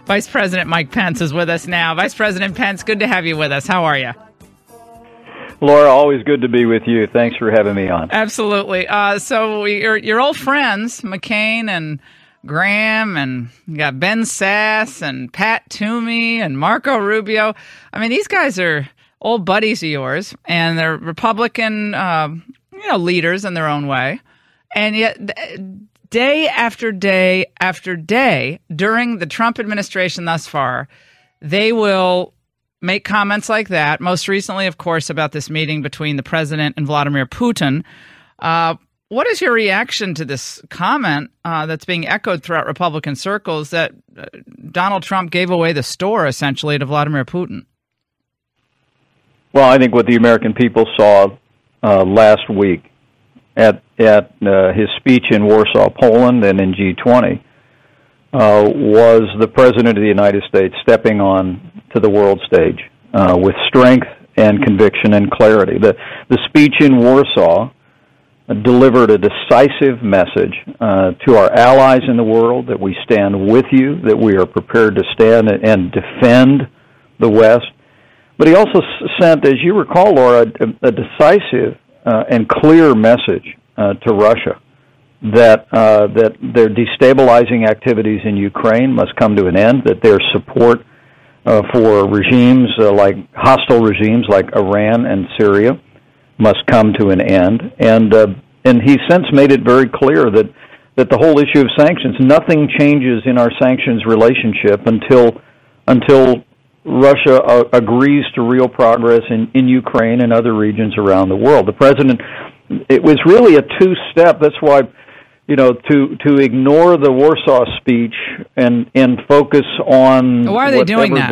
Vice President Mike Pence is with us now. Vice President Pence, good to have you with us. How are you? Laura, always good to be with you. Thanks for having me on. Absolutely. So your old friends, McCain and Graham, and you got Ben Sasse and Pat Toomey and Marco Rubio. I mean, these guys are old buddies of yours, and they're Republican, leaders in their own way. And yet, day after day after day during the Trump administration thus far, they will make comments like that. Most recently, of course, about this meeting between the president and Vladimir Putin. What is your reaction to this comment that's being echoed throughout Republican circles that Donald Trump gave away the store, essentially, to Vladimir Putin? Well, I think what the American people saw last week at his speech in Warsaw, Poland, and in G20 was the President of the United States stepping on to the world stage with strength and conviction and clarity. The speech in Warsaw delivered a decisive message to our allies in the world that we stand with you, that we are prepared to stand and defend the West. But he also sent, as you recall, Laura, a decisive and clear message to Russia that their destabilizing activities in Ukraine must come to an end, that their support for regimes like hostile regimes like Iran and Syria must come to an end, and he since made it very clear that the whole issue of sanctions, nothing changes in our sanctions relationship until Russia agrees to real progress in Ukraine and other regions around the world. The president, it was really a two-step. That's why, to ignore the Warsaw speech and focus on why are they doing that?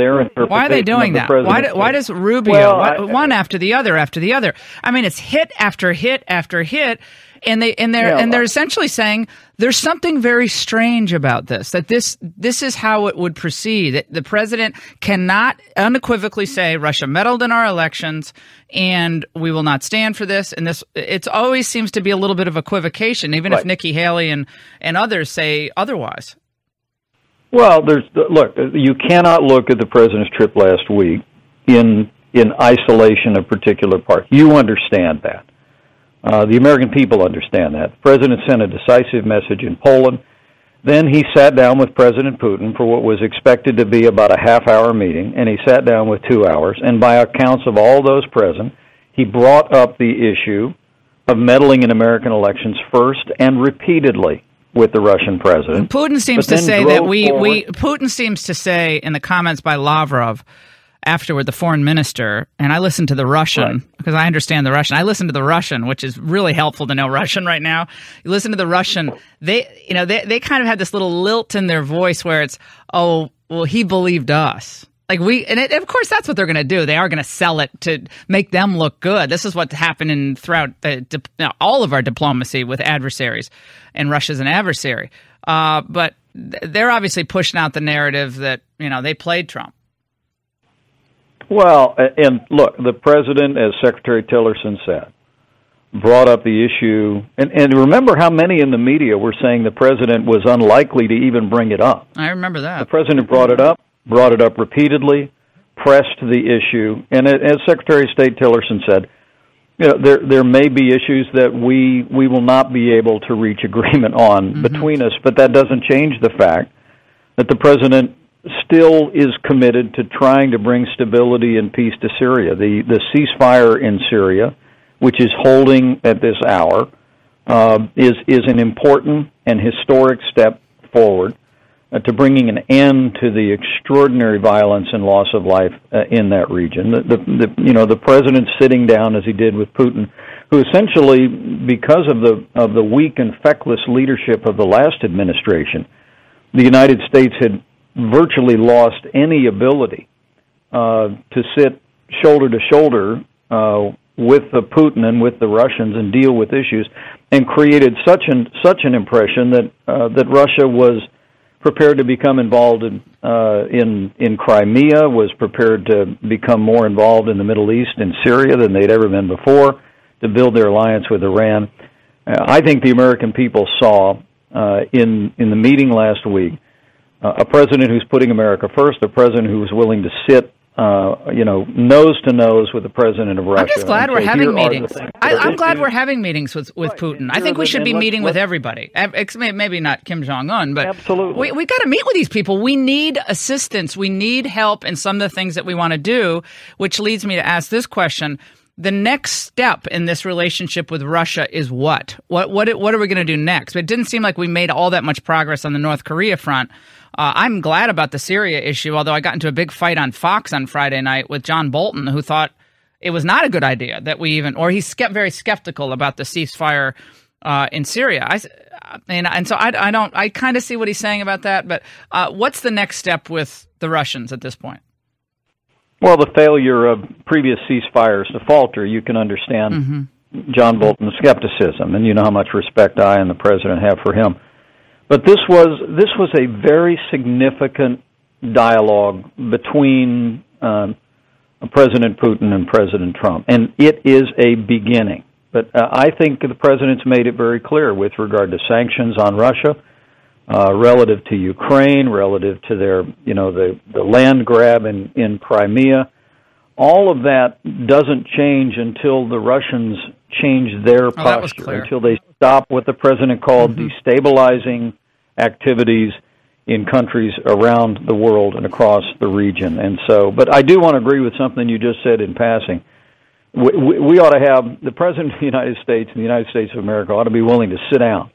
Why are they doing that? Why does Rubio one after the other? I mean, it's hit after hit after hit, and they're essentially saying there's something very strange about this. That this is how it would proceed. That the president cannot unequivocally say Russia meddled in our elections, and we will not stand for this. And it always seems to be a little bit of equivocation, even if Nikki Haley and others say otherwise. Well, you cannot look at the president's trip last week in isolation of particular parts. You understand that. The American people understand that. The president sent a decisive message in Poland. Then he sat down with President Putin for what was expected to be about a half-hour meeting, and he sat down with 2 hours. And by accounts of all those present, he brought up the issue of meddling in American elections first and repeatedly with the Russian president. Putin seems to say that Putin seems to say in the comments by Lavrov afterward, the foreign minister, and I listened to the Russian because I understand the Russian. I listened to the Russian, which is really helpful to know Russian right now. You listen to the Russian, they kind of had this little lilt in their voice where it's, oh, well, he believed us. Of course, that's what they're going to do. They are going to sell it to make them look good. This is what's happening throughout all of our diplomacy with adversaries, and Russia's an adversary. But they're obviously pushing out the narrative that, they played Trump. Well, and look, the president, as Secretary Tillerson said, brought up the issue, and remember how many in the media were saying the president was unlikely to even bring it up. I remember that. The president brought it up repeatedly, pressed the issue, and as Secretary of State Tillerson said, there may be issues that we will not be able to reach agreement on between us, but that doesn't change the fact that the president still is committed to trying to bring stability and peace to Syria. The ceasefire in Syria, which is holding at this hour, is an important and historic step forward to bringing an end to the extraordinary violence and loss of life in that region. The president sitting down as he did with Putin, who essentially, because of the weak and feckless leadership of the last administration, the United States had virtually lost any ability to sit shoulder to shoulder with Putin and with the Russians and deal with issues, and created such an impression that Russia was prepared to become involved in Crimea, was prepared to become more involved in the Middle East and Syria than they'd ever been before, to build their alliance with Iran. I think the American people saw in the meeting last week a president who's putting America first, a president who's willing to sit, nose to nose with the president of Russia. I'm just glad we're having meetings. I'm glad we're having meetings with Putin. I think we should be meeting with everybody. Maybe not Kim Jong-un, but absolutely. We got to meet with these people. We need assistance. We need help in some of the things that we want to do, which leads me to ask this question. The next step in this relationship with Russia is what? What are we going to do next? It didn't seem like we made all that much progress on the North Korea front. I'm glad about the Syria issue, although I got into a big fight on Fox on Friday night with John Bolton, who thought it was not a good idea that we even, or he's very skeptical about the ceasefire in Syria. I kind of see what he's saying about that, but what's the next step with the Russians at this point? Well, the failure of previous ceasefires to falter, you can understand John Bolton's skepticism, and you know how much respect I and the president have for him. But this was a very significant dialogue between President Putin and President Trump, and it is a beginning. But I think the president's made it very clear with regard to sanctions on Russia, relative to Ukraine, relative to their, the land grab in Crimea. All of that doesn't change until the Russians change their posture, until they stop what the president called destabilizing activities in countries around the world and across the region. And so, but I do want to agree with something you just said in passing. We ought to have, the President of the United States and the United States of America ought to be willing to sit down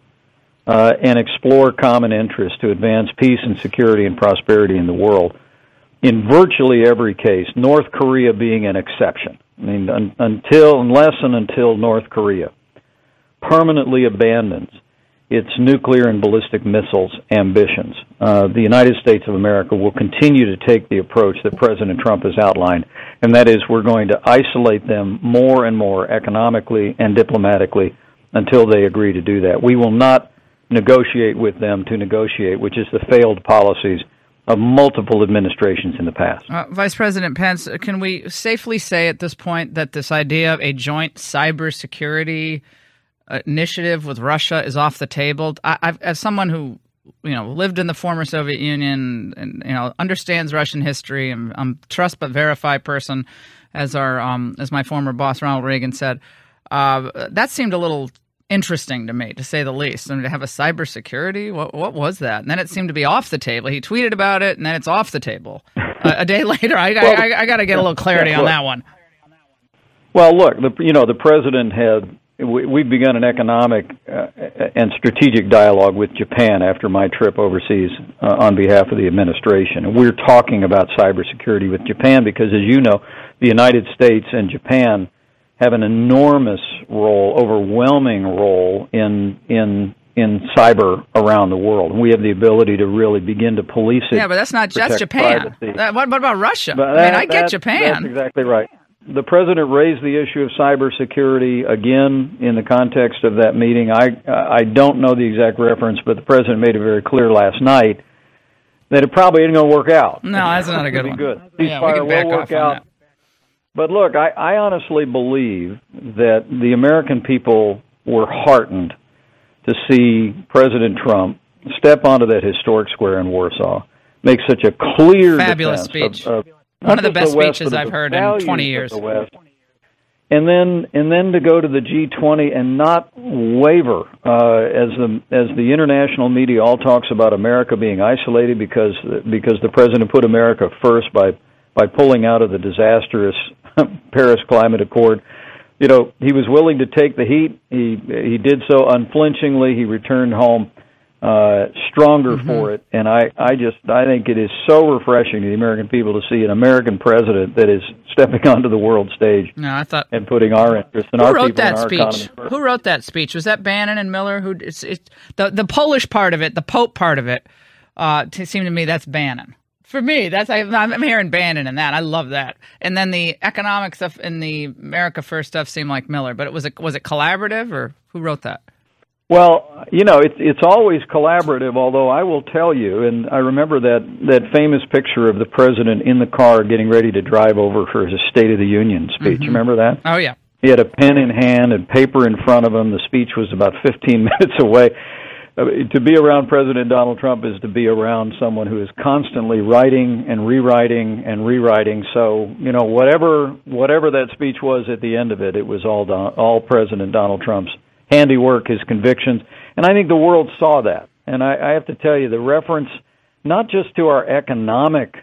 and explore common interests to advance peace and security and prosperity in the world. In virtually every case, North Korea being an exception. I mean, unless North Korea permanently abandons its nuclear and ballistic missiles ambitions, the United States of America will continue to take the approach that President Trump has outlined, and that is we're going to isolate them more and more economically and diplomatically until they agree to do that. We will not negotiate with them to negotiate, which is the failed policies of multiple administrations in the past. Vice President Pence, can we safely say at this point that this idea of a joint cybersecurity initiative with Russia is off the table? As someone who lived in the former Soviet Union and understands Russian history, and I'm trust but verify person, as my former boss Ronald Reagan said, that seemed a little interesting to me, to say the least. And to have a cybersecurity, what was that? And then it seemed to be off the table. He tweeted about it, and then it's off the table. A day later, I got to get a little clarity on that one. Well, look, the president had. We've begun an economic and strategic dialogue with Japan after my trip overseas on behalf of the administration. And we're talking about cybersecurity with Japan because, as you know, the United States and Japan have an enormous role, overwhelming role in cyber around the world. And we have the ability to really begin to police it. Yeah, but that's not just Japan. What about Russia? I get Japan. That's exactly right. The president raised the issue of cybersecurity again in the context of that meeting. I don't know the exact reference, but the president made it very clear last night that it probably isn't going to work out. No, that's not a good one. Good. Yeah, we can back will work off on out. that. But look, I honestly believe that the American people were heartened to see President Trump step onto that historic square in Warsaw, make such a clear fabulous speech. One of the best speeches I've heard in 20 years. And then to go to the G20 and not waver as the international media all talks about America being isolated because the president put America first by pulling out of the disastrous Paris Climate Accord. He was willing to take the heat. He did so unflinchingly. He returned home stronger for it, and I think it is so refreshing to the American people to see an American president that is stepping onto the world stage. And putting our interests and our people and our economy first. Who wrote that speech? Was that Bannon and Miller? The Polish part of it, the Pope part of it? Seemed to me that's Bannon. For me, I'm hearing Bannon in that. I love that. And then the economic stuff and the America First stuff seemed like Miller. But was it collaborative, or who wrote that? Well, it's always collaborative, although I will tell you, and I remember that famous picture of the president in the car getting ready to drive over for his State of the Union speech. Remember that? Oh, yeah. He had a pen in hand and paper in front of him. The speech was about 15 minutes away. to be around President Donald Trump is to be around someone who is constantly writing and rewriting and rewriting. So, whatever that speech was at the end of it, it was all President Donald Trump's handiwork, his convictions. And I think the world saw that. And I have to tell you, the reference, not just to our economic,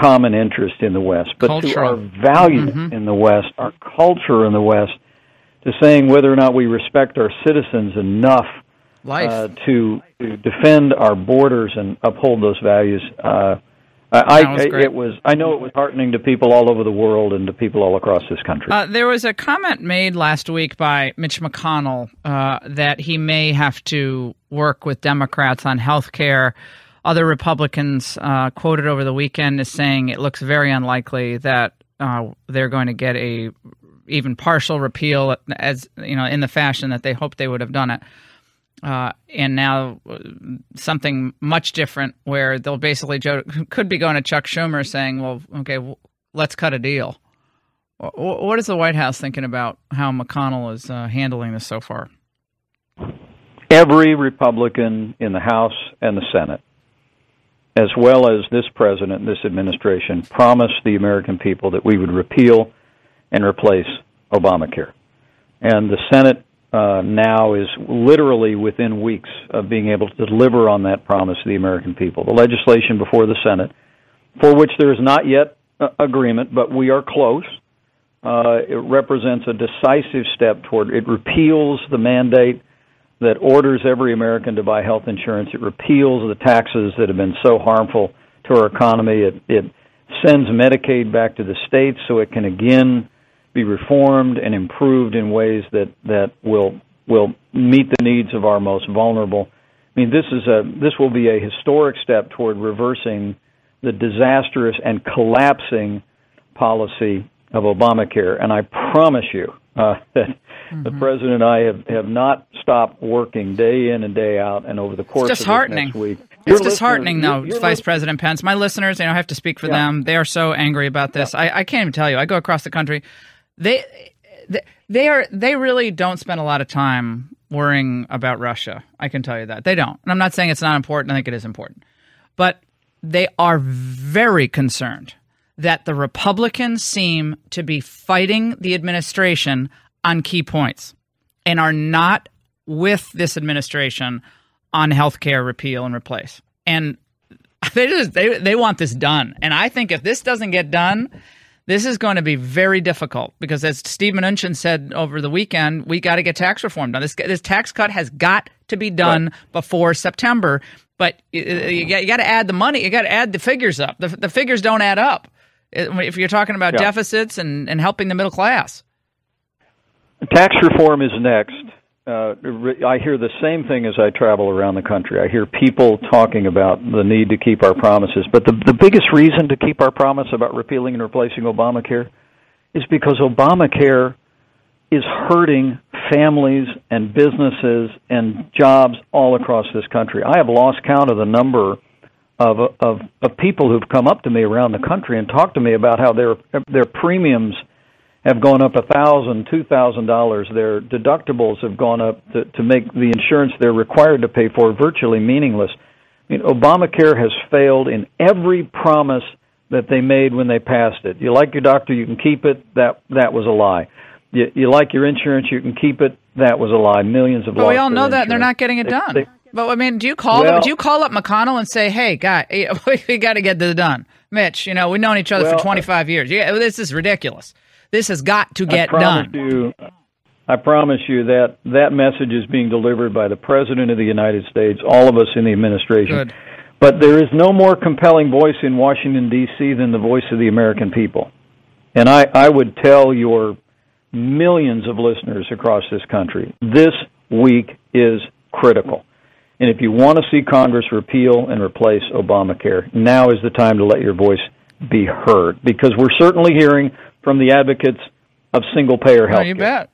common interest in the West, but Cultural. to our values in the West, our culture in the West, to saying whether or not we respect our citizens enough to defend our borders and uphold those values. I know it was heartening to people all over the world and to people all across this country. There was a comment made last week by Mitch McConnell that he may have to work with Democrats on health care. Other Republicans quoted over the weekend as saying it looks very unlikely that they're going to get a even partial repeal, as in the fashion that they hoped they would have done it. And now something much different, where they'll basically could be going to Chuck Schumer saying, "Well, okay, let's cut a deal." What is the White House thinking about how McConnell is handling this so far? Every Republican in the House and the Senate, as well as this president, this administration, promised the American people that we would repeal and replace Obamacare. And the Senate now is literally within weeks of being able to deliver on that promise to the American people. The legislation before the Senate, for which there is not yet agreement, but we are close, it represents a decisive step toward, it repeals the mandate that orders every American to buy health insurance. It repeals the taxes that have been so harmful to our economy. It sends Medicaid back to the states so it can again be reformed and improved in ways that will meet the needs of our most vulnerable. I mean, this will be a historic step toward reversing the disastrous and collapsing policy of Obamacare. And I promise you that the President and I have not stopped working day in and day out, and over the course of this next week. It's disheartening, though, Vice President Pence. My listeners, I have to speak for them. They are so angry about this. I can't even tell you. I go across the country. They really don't spend a lot of time worrying about Russia. I can tell you that. They don't. And I'm not saying it's not important. I think it is important. But they are very concerned that the Republicans seem to be fighting the administration on key points and are not with this administration on health care repeal and replace. And they want this done. And I think if this doesn't get done, this is going to be very difficult because, as Steve Mnuchin said over the weekend, we got to get tax reform done. This tax cut has got to be done before September. But you got to add the money. You got to add the figures up. The figures don't add up if you're talking about deficits and helping the middle class. Tax reform is next. I hear the same thing as I travel around the country. I hear people talking about the need to keep our promises. But the biggest reason to keep our promise about repealing and replacing Obamacare is because Obamacare is hurting families and businesses and jobs all across this country. I have lost count of the number of people who've come up to me around the country and talked to me about how their premiums have gone up $1,000, $2,000. Their deductibles have gone up to make the insurance they're required to pay for virtually meaningless. I mean, Obamacare has failed in every promise that they made when they passed it. You like your doctor, you can keep it. That was a lie. You like your insurance, you can keep it. That was a lie. Millions of dollars. Well, we all know that, and they're not getting it done. But I mean, do you call up McConnell and say, "Hey, guy, we got to get this done"? Mitch, we've known each other for 25 years. This is ridiculous. This has got to get done. I promise you that message is being delivered by the President of the United States, all of us in the administration. Good. But there is no more compelling voice in Washington, D.C. than the voice of the American people. And I would tell your millions of listeners across this country, this week is critical. And if you want to see Congress repeal and replace Obamacare, now is the time to let your voice be heard. Because we're certainly hearing from the advocates of single-payer health care. Oh, you bet.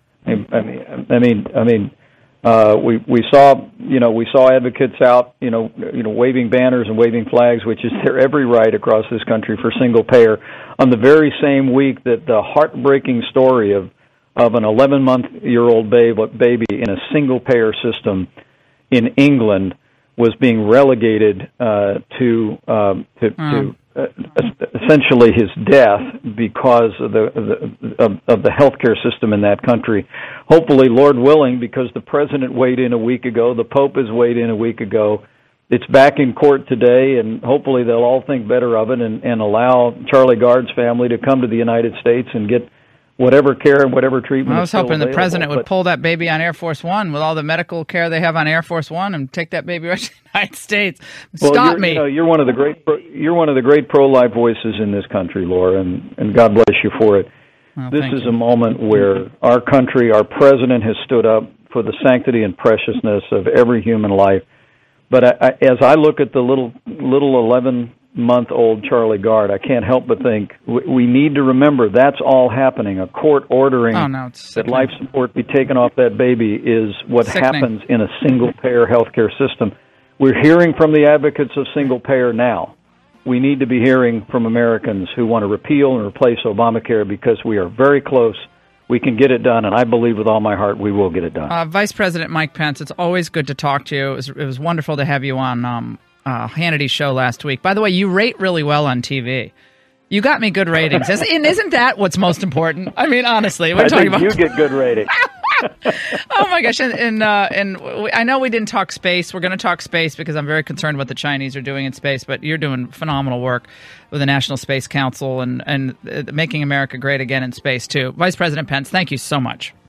We saw advocates out, waving banners and waving flags, which is their every right across this country for single-payer, on the very same week that the heartbreaking story of an 11-month-year-old baby in a single-payer system in England was being relegated to essentially his death because of the healthcare system in that country. Hopefully, Lord willing, because the president weighed in a week ago, the Pope has weighed in a week ago. It's back in court today, and hopefully they'll all think better of it and allow Charlie Gard's family to come to the United States and get whatever care and whatever treatment. I was hoping the president would pull that baby on Air Force One with all the medical care they have on Air Force One and take that baby right to the United States. Stop me! You're one of the great pro-life voices in this country, Laura, and God bless you for it. Well, this is a moment where our country, our president, has stood up for the sanctity and preciousness of every human life. But as I look at the little 11-month-old Charlie Gard, I can't help but think we need to remember that's all happening. A court ordering that life support be taken off that baby is what happens in a single-payer healthcare system. We're hearing from the advocates of single-payer now. We need to be hearing from Americans who want to repeal and replace Obamacare because we are very close. We can get it done, and I believe with all my heart we will get it done. Vice President Mike Pence, it's always good to talk to you. It was wonderful to have you on Hannity's show last week. By the way, you rate really well on TV. You got me good ratings. And isn't that what's most important? I mean, honestly, we're talking about... you get good ratings. Oh, my gosh. And I know we didn't talk space. We're going to talk space because I'm very concerned what the Chinese are doing in space, but you're doing phenomenal work with the National Space Council and making America great again in space, too. Vice President Pence, thank you so much.